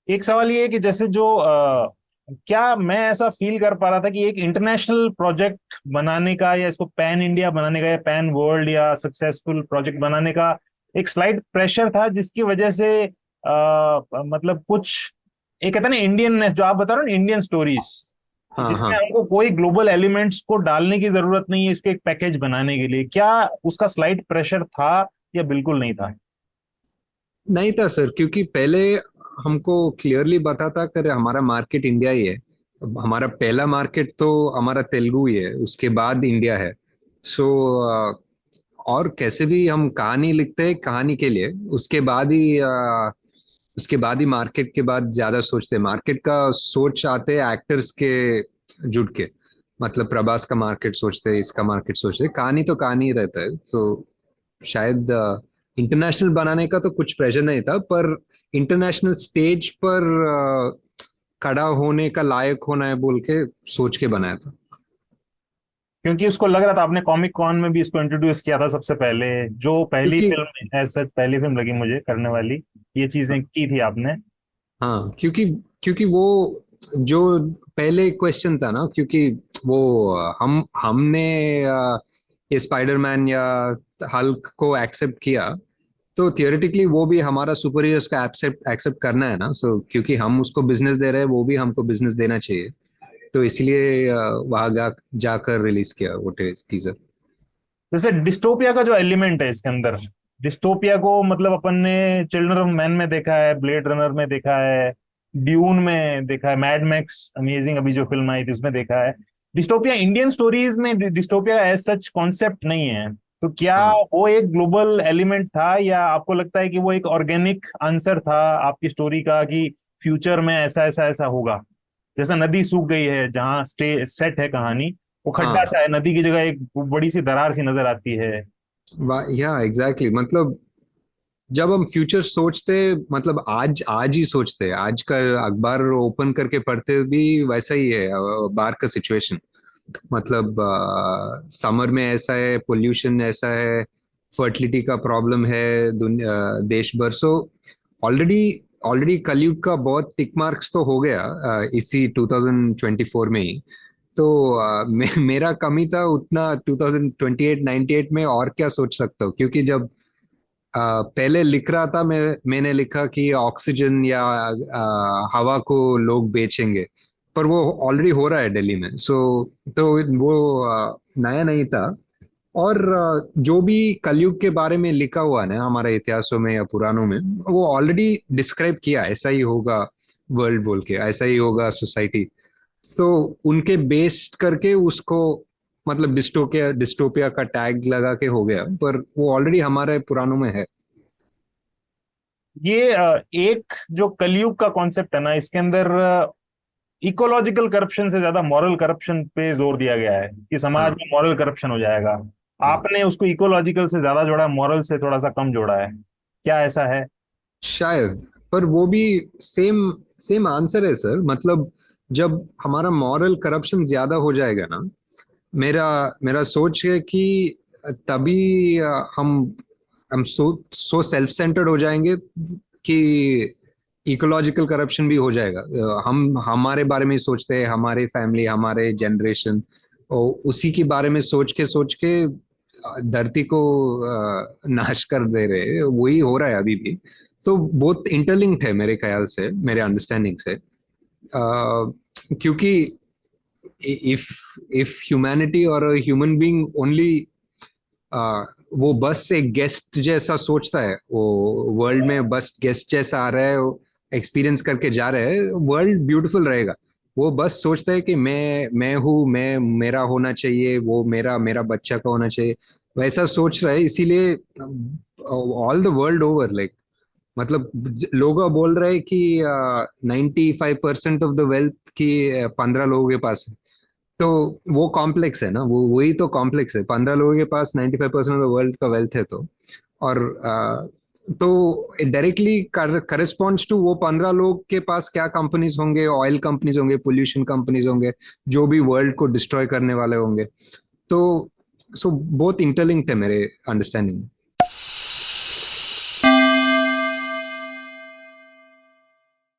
एक सवाल ये है कि जैसे जो क्या मैं ऐसा फील कर पा रहा था कि एक इंटरनेशनल प्रोजेक्ट बनाने का या इसको पैन इंडिया बनाने का या पैन वर्ल्ड या सक्सेसफुल प्रोजेक्ट बनाने का एक स्लाइट प्रेशर था, जिसकी वजह से मतलब कुछ एक कहता है ना इंडियन जो आप बता रहे हो ना, इंडियन स्टोरीज हाँ जिसमें हाँ। हमको कोई ग्लोबल एलिमेंट्स को डालने की जरूरत नहीं है इसको एक पैकेज बनाने के लिए, क्या उसका स्लाइट प्रेशर था या बिल्कुल नहीं था? नहीं था सर, क्योंकि पहले हमको क्लियरली पता था कि हमारा मार्केट इंडिया ही है। अब हमारा पहला मार्केट तो हमारा तेलुगु ही है, उसके बाद इंडिया है। सो और कैसे भी हम कहानी लिखते हैं कहानी के लिए, उसके बाद ही मार्केट के बाद ज्यादा सोचते हैं। मार्केट का सोच आते हैं एक्टर्स के जुट के। मतलब प्रभास का मार्केट सोचते हैं, इसका मार्केट सोचते हैं, कहानी तो कहानी ही रहता है। सो शायद इंटरनेशनल बनाने का तो कुछ प्रेशर नहीं था, पर इंटरनेशनल स्टेज पर खड़ा होने का लायक होना है बोल के सोच के बनाया था। क्योंकि उसको लग रहा था, आपने कॉमिक कॉन में भी इसको इंट्रोड्यूस किया था सबसे पहले, जो पहली क्योंकि फिल्म एज सच पहली फिल्म लगी मुझे करने वाली, ये चीजें की थी आपने। हाँ, क्योंकि क्योंकि वो जो पहले क्वेश्चन था ना, क्योंकि वो हमने ये स्पाइडरमैन या हल्क को एक्सेप्ट किया, तो थियोरेटिकली वो भी हमारा सुपर हीरोज का एक्सेप्ट एक्सेप्ट करना है ना। सो क्योंकि हम उसको बिजनेस दे रहे हैं, वो भी हमको बिजनेस देना चाहिए। तो इसलिए वहां जाकर रिलीज किया वो टीजर। जैसे डिस्टोपिया का जो एलिमेंट है इसके अंदर, डिस्टोपिया को मतलब अपन ने चिल्ड्रन ऑफ मैन में देखा है, ब्लेड रनर में देखा है, ड्यून में देखा है, मैड मैक्स अमेजिंग अभी जो फिल्म आई थी उसमें देखा है। डिस्टोपिया इंडियन स्टोरीज में डिस्टोपिया एज सच कॉन्सेप्ट नहीं है। तो क्या हाँ वो एक ग्लोबल एलिमेंट था, या आपको लगता है कि वो एक ऑर्गेनिक आंसर था आपकी स्टोरी का कि फ्यूचर में ऐसा ऐसा ऐसा होगा? जैसा नदी सूख गई है जहाँ स्टे सेट है कहानी, वो खड्डा हाँ। सा है, नदी की जगह एक बड़ी सी दरार सी नजर आती है। या एग्जैक्टली, मतलब जब हम फ्यूचर सोचते, मतलब आज आज ही सोचते, आज का अखबार ओपन करके पढ़ते भी वैसा ही है बाहर का सिचुएशन। मतलब समर में ऐसा है, पोल्यूशन ऐसा है, फर्टिलिटी का प्रॉब्लम है देश भर। सो ऑलरेडी ऑलरेडी कलयुग का बहुत टिक मार्क्स तो हो गया इसी 2024 में ही। तो मेरा कमी था उतना 2028 98 में, और क्या सोच सकता हूँ? क्योंकि जब पहले लिख रहा था मैंने लिखा कि ऑक्सीजन या हवा को लोग बेचेंगे, पर वो ऑलरेडी हो रहा है दिल्ली में। तो वो नया नहीं था। और जो भी कलयुग के बारे में लिखा हुआ है ना हमारे इतिहासों में या पुराणों में, वो ऑलरेडी डिस्क्राइब किया ऐसा ही होगा वर्ल्ड बोल के, ऐसा ही होगा सोसाइटी। तो उनके बेस्ड करके उसको, मतलब डिस्टोपिया डिस्टोपिया का टैग लगा के हो गया, पर वो ऑलरेडी हमारे पुराणों में है। ये एक जो कलयुग का कॉन्सेप्ट है ना, इसके अंदर इकोलॉजिकल करप्शन से ज्यादा मॉरल करप्शन पे जोर दिया गया है कि समाज हाँ में मॉरल करप्शन हो जाएगा। हाँ। आपने उसको इकोलॉजिकल से ज्यादा जोड़ा, मॉरल से थोड़ा सा कम जोड़ा है, क्या ऐसा है? शायद, पर वो भी सेम सेम आंसर है सर। मतलब जब हमारा मॉरल करप्शन ज्यादा हो जाएगा ना, मेरा मेरा सोच है कि तभी हम सो सेल्फ सेंटर्ड हो जाएंगे कि इकोलॉजिकल करप्शन भी हो जाएगा। हम हमारे बारे में ही सोचते हैं, हमारे फैमिली, हमारे जनरेशन, और उसी के बारे में सोच के धरती को नाश कर दे रहे हैं। वही हो रहा है अभी भी। तो बहुत इंटरलिंक्ड है मेरे ख्याल से, मेरे अंडरस्टैंडिंग से। क्योंकि इफ इफ ह्यूमैनिटी और ह्यूमन बीइंग ओनली, वो बस एक गेस्ट जैसा सोचता है, वो वर्ल्ड में बस गेस्ट जैसा आ रहा है, एक्सपीरियंस करके जा रहे हैं, वर्ल्ड ब्यूटीफुल रहेगा। वो बस सोचता है कि मैं हूँ, मैं मेरा होना चाहिए, वो मेरा मेरा बच्चा का होना चाहिए, वैसा सोच रहा है। इसीलिए all the world over, like, मतलब लोग बोल रहे हैं कि 95% ऑफ द वेल्थ की 15 लोगों के पास है। तो वो कॉम्प्लेक्स है ना, वो वही तो कॉम्प्लेक्स है। 15 लोगों के पास 95% ऑफ द वर्ल्ड का वेल्थ है। तो और तो डायरेक्टली करस्पॉन्ड्स टू वो 15 लोग के पास क्या कंपनीज होंगे, ऑयल कंपनीज होंगे, पोल्यूशन कंपनीज होंगे, जो भी वर्ल्ड को डिस्ट्रॉय करने वाले होंगे। तो बहुत इंटरलिंक्ड है मेरे अंडरस्टैंडिंग में।